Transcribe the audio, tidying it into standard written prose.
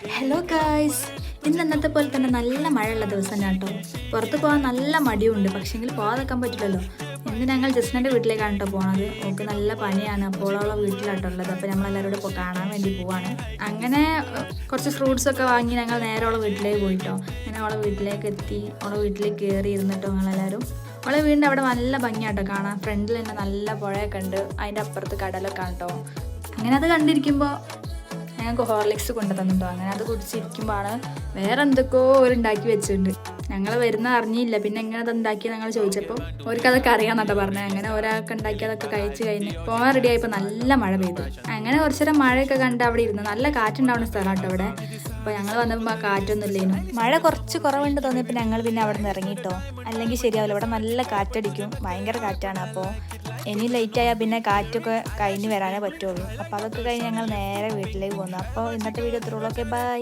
Hello guys, ഇന്നത്തെ പോലെ തന്നെ നല്ല മഴയുള്ള ദിവസം ഞാൻ കേട്ടോ. പുറത്ത് പോകാൻ നല്ല മടിയുണ്ട്, പക്ഷേങ്കിൽ പോകാതെക്കാൻ പറ്റില്ലല്ലോ. ഇന്ന് ഞങ്ങൾ ജസ്റ്റിൻ്റെ വീട്ടിലേക്കാണ് കേട്ടോ പോണത്. ഓൾക്ക് നല്ല പനിയാണ്, അപ്പോൾ അവളെ വീട്ടിലാട്ടോ ഉള്ളത്. അപ്പോൾ നമ്മളെല്ലാവരും കൂടെ കാണാൻ വേണ്ടി പോവാണ്. അങ്ങനെ കുറച്ച് ഫ്രൂട്ട്സൊക്കെ വാങ്ങി ഞങ്ങൾ നേരെ അവളെ വീട്ടിലേക്ക് പോയിട്ടോ. അങ്ങനെ അവളെ വീട്ടിലേക്ക് എത്തി, അവളെ വീട്ടിലേക്ക് കയറി ഇരുന്നിട്ടോ ഞങ്ങളെല്ലാവരും. അവളെ വീടിൻ്റെ അവിടെ നല്ല ഭംഗിയാട്ടോ കാണാൻ. ഫ്രണ്ടിൽ തന്നെ നല്ല പുഴയൊക്കെ ഉണ്ട്, അതിൻ്റെ അപ്പുറത്ത് കടലൊക്കെ ആണ് കേട്ടോ. അങ്ങനെ അത് കണ്ടിരിക്കുമ്പോൾ ഞങ്ങൾക്ക് ഹോർലിക്സ് കൊണ്ടു തന്നിട്ടോ. അങ്ങനെ അത് കുടിച്ചിരിക്കുമ്പോഴാണ് വേറെ എന്തൊക്കെയോ ഉണ്ടാക്കി വെച്ചിട്ടുണ്ട്. ഞങ്ങൾ വരുന്ന അറിഞ്ഞില്ല. പിന്നെ എങ്ങനെ അത് ഉണ്ടാക്കിയത് ഞങ്ങൾ ചോദിച്ചപ്പോൾ അവർക്കതൊക്കെ അറിയാമെന്നൊക്കെ പറഞ്ഞത്. അങ്ങനെ ഒരാൾക്ക് ഉണ്ടാക്കിയതൊക്കെ കഴിച്ച് കഴിഞ്ഞ് പോകാൻ റെഡി ആയപ്പോൾ നല്ല മഴ പെയ്തു. അങ്ങനെ കുറച്ചു നേരം മഴയൊക്കെ കണ്ട് അവിടെ ഇരുന്നു. നല്ല കാറ്റുണ്ടാവുന്ന സ്ഥലം കേട്ടോ അവിടെ. അപ്പോൾ ഞങ്ങൾ വന്നപ്പോൾ ആ കാറ്റൊന്നും ഇല്ലേനു. മഴ കുറച്ച് കുറവുണ്ട് തോന്നിയപ്പോൾ ഞങ്ങൾ പിന്നെ അവിടെ നിന്ന് ഇറങ്ങിയിട്ടോ. അല്ലെങ്കിൽ ശരിയാവില്ല, ഇവിടെ നല്ല കാറ്റടിക്കും, ഭയങ്കര കാറ്റാണ്. അപ്പോൾ ഇനി ലേറ്റ് ആയാൽ പിന്നെ കാറ്റൊക്കെ കഴിഞ്ഞ് വരാനേ പറ്റുള്ളൂ. അപ്പോൾ അതൊക്കെ കഴിഞ്ഞ് ഞങ്ങൾ നേരെ വീട്ടിലേക്ക് പോകുന്നു. അപ്പോൾ ഇന്നത്തെ വീഡിയോ ഇത്രയുള്ളൂ. Okay, by.